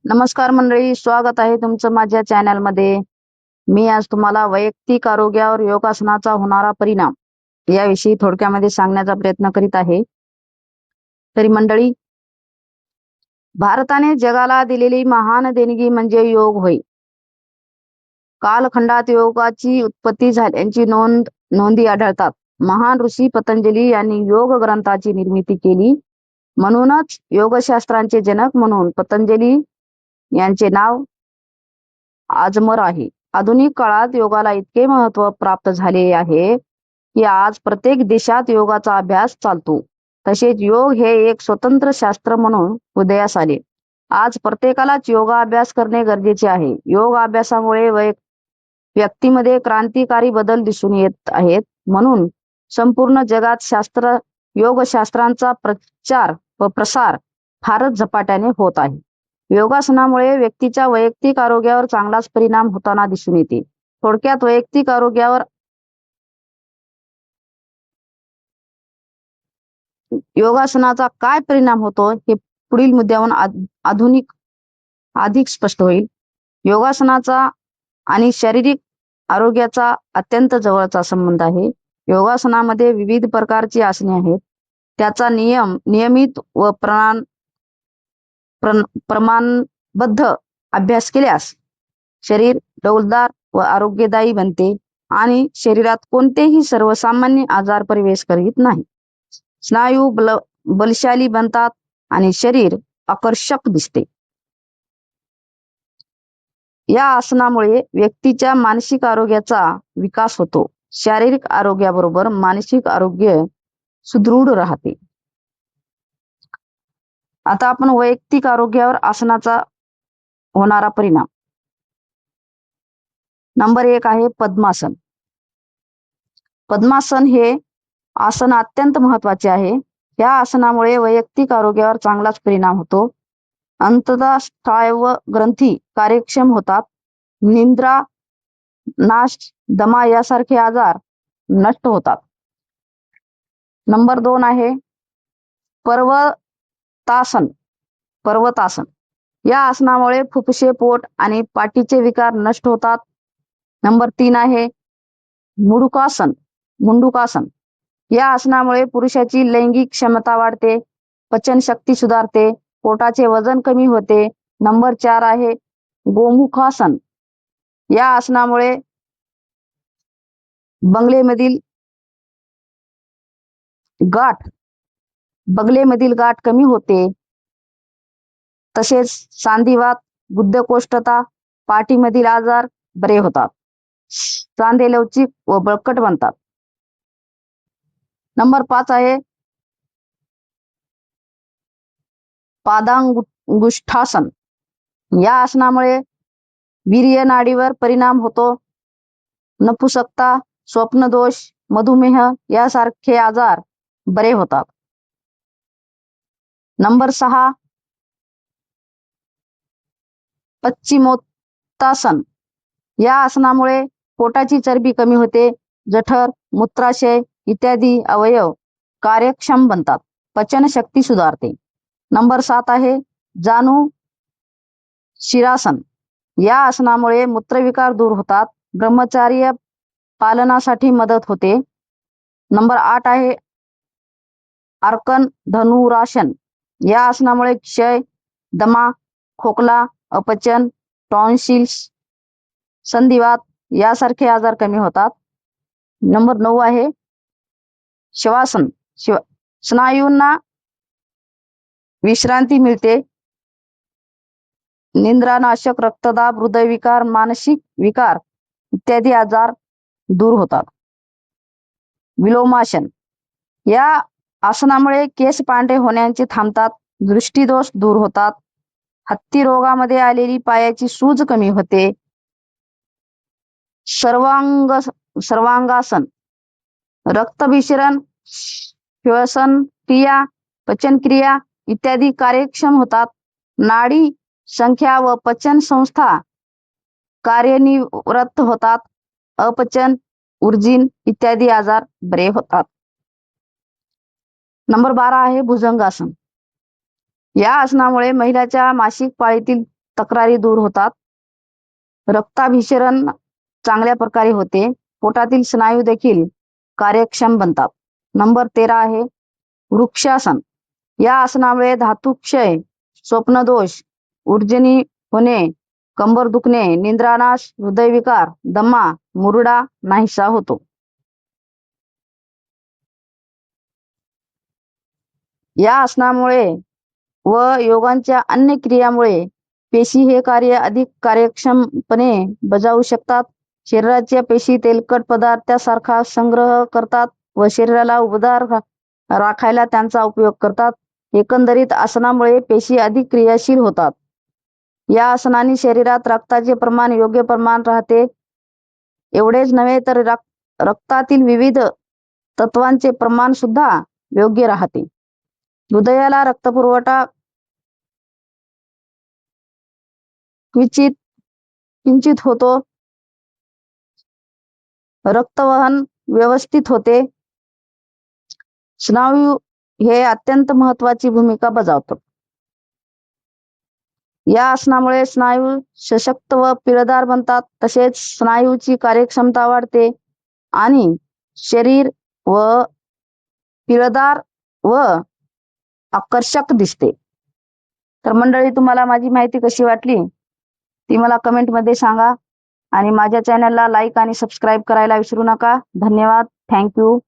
नमस्कार मंडळी, स्वागत आहे तुमचं माझ्या चॅनलमध्ये. मी आज तुम्हाला वैयक्तिक आरोग्यावर योगासनाचा होणारा परिणाम याविषयी थोडक्यामध्ये सांगण्याचा प्रयत्न करीत आहे. तरी मंडळी, भारताने जगाला दिलेली महान देणगी म्हणजे योग होय. कालखंडात योगाची उत्पत्ती झाल्याची नोंदी आढळतात. महान ऋषी पतंजली यांनी योग ग्रंथाची निर्मिती केली. म्हणूनच योगशास्त्रांचे जनक म्हणून पतंजली यांचे नाव आजमर आहे. आधुनिक काळात योगाला इतके महत्त्व प्राप्त झाले आहे की आज प्रत्येक देशात योगाचा अभ्यास चालतो. तसेच योग हे एक स्वतंत्र शास्त्र म्हणून उदयास आले. आज प्रत्येकालाच योगाभ्यास करणे गरजेचे आहे. योग अभ्यासामुळे व्यक्तीमध्ये क्रांतिकारी बदल दिसून येत आहेत. म्हणून संपूर्ण जगात योगशास्त्रांचा प्रचार व प्रसार फारच झपाट्याने होत आहे. योगासनामुळे व्यक्तीच्या वैयक्तिक आरोग्यावर चांगलाच परिणाम होताना दिसून येते. थोडक्यात वैयक्तिक आरोग्यावर योगासनाचा काय परिणाम होतो हे पुढील मुद्द्यावरून अधिक स्पष्ट होईल. योगासनाचा आणि शारीरिक आरोग्याचा अत्यंत जवळचा संबंध आहे. योगासनामध्ये विविध प्रकारची आसने आहेत. त्याचा नियमित व प्रमाणबद्ध अभ्यास केल्यास शरीर डौलदार व आरोग्यदायी बनते आणि शरीरात कोणतेही सर्वसामान्य आजार प्रवेश करीत नाही. स्नायू बलशाली बनतात आणि शरीर आकर्षक दिसते. या आसनामुळे व्यक्तीच्या मानसिक आरोग्याचा विकास होतो. शारीरिक आरोग्याबरोबर मानसिक आरोग्य सुदृढ राहते. आता आपण वैयक्तिक आरोग्यावर आसनाचा होणारा परिणाम. नंबर 1 आहे पद्मासन. पद्मासन हे आसन अत्यंत महत्वाचे आहे. या आसनामुळे वैयक्तिक आरोग्यावर चांगलाच परिणाम होतो. अंतःस्राव ग्रंथी कार्यक्षम होतात. निद्रा नाश दमा यासारखे आजार नष्ट होतात. नंबर 2 आहे पर्वतासन. या आसनामुळे फुफ्फुसे, पोट आणि पाठीचे विकार नष्ट होतात. नंबर 3 आहे मुंडूकासन. या आसनामुळे पुरुषाची लैंगिक क्षमता वाढते, पचनशक्ती सुधारते, पोटाचे वजन कमी होते. नंबर 4 आहे गोमुखासन. या आसनामुळे बगलेमधील गाठ कमी होते. तसेच सांधिवात, बद्धकोष्ठता, पाठीमधील आजार बरे होतात. सांधे लवचिक व बळकट बनतात. नंबर 5 आहे पादांगुष्ठासन. या आसनामुळे वीर्य नाडीवर परिणाम होतो. नपुंसकता, स्वप्नदोष, मधुमेह यासारखे आजार बरे होतात. नंबर 6 पश्चिमोत्तासन. या आसनामुळे पोटाची चरबी कमी होते. जठर, मूत्राशय इत्यादी अवयव कार्यक्षम बनतात. पचनशक्ती सुधारते. नंबर 7 आहे जानु शिरासन. या आसनामुळे मूत्रविकार दूर होतात. ब्रह्मचर्य पालनासाठी मदत होते. नंबर 8 आहे अर्कन धनुरासन. या आसनामुळे क्षय, दमा, खोकला, अपचन, टॉन्सिल्स, संधिवात यासारखे आजार कमी होतात. नंबर 9 आहे शवासन. स्नायूंना विश्रांती मिळते. निद्रानाशक, रक्तदाब, हृदयविकार, मानसिक विकार इत्यादी आजार दूर होतात. विलोमासन. या आसनामुळे केस पांढरे होण्याचे थांबतात. दृष्टिदोष दूर होतात. हत्ती रोगामध्ये आलेली पायाची सूज कमी होते. सर्वांगासन. रक्तभिसरण, श्वसन क्रिया, पचनक्रिया इत्यादी कार्यक्षम होतात. नाडी संख्या व पचन संस्था कार्यनिरत होतात. अपचन, उर्जिन इत्यादी आजार बरे होतात. नंबर 12 आहे भुजंगासन. या आसनामुळे महिलाच्या मासिक पाळीतील तक्रारी दूर होतात, रक्ताभिसरण चांगल्या प्रकारे होते, पोटातील स्नायू देखील कार्यक्षम बनतात. नंबर 13 आहे वृक्षासन. या आसनामुळे धातुक्षय, स्वप्नदोष, ऊर्जनी होणे, कंबर दुखणे, निद्रानाश, हृदयविकार, दमा, मुरडा नाहीसा होतो. या आसनामुळे व योगांच्या अन्य क्रियामुळे पेशी हे कार्य अधिक कार्यक्षमपणे बजावू शकतात. शरीराच्या पेशी तेलकट पदार्थासारखा संग्रह करतात व शरीराला उबदार राखायला त्यांचा उपयोग करतात. एकंदरीत आसनामुळे पेशी अधिक क्रियाशील होतात. या आसनाने शरीरात रक्ताचे प्रमाण योग्य प्रमाण राहते. एवढेच नव्हे तर रक्तातील विविध तत्वांचे प्रमाण सुद्धा योग्य राहते. हृदयाला रक्तपुरवठा किंचित होतो, रक्तवहन व्यवस्थित होते. स्नायू हे अत्यंत महत्वाची भूमिका बजावतात. या आसनामुळे स्नायू सशक्त व पिळदार बनतात. तसेच स्नायूची कार्यक्षमता वाढते आणि शरीर व पिळदार व आकर्षक दिसते. तर मंडळी, तुम्हाला माझी माहिती कशी वाटली ती मला कमेंटमध्ये सांगा आणि माझ्या चॅनलला लाईक आणि सबस्क्राईब करायला विसरू नका. धन्यवाद. थँक्यू.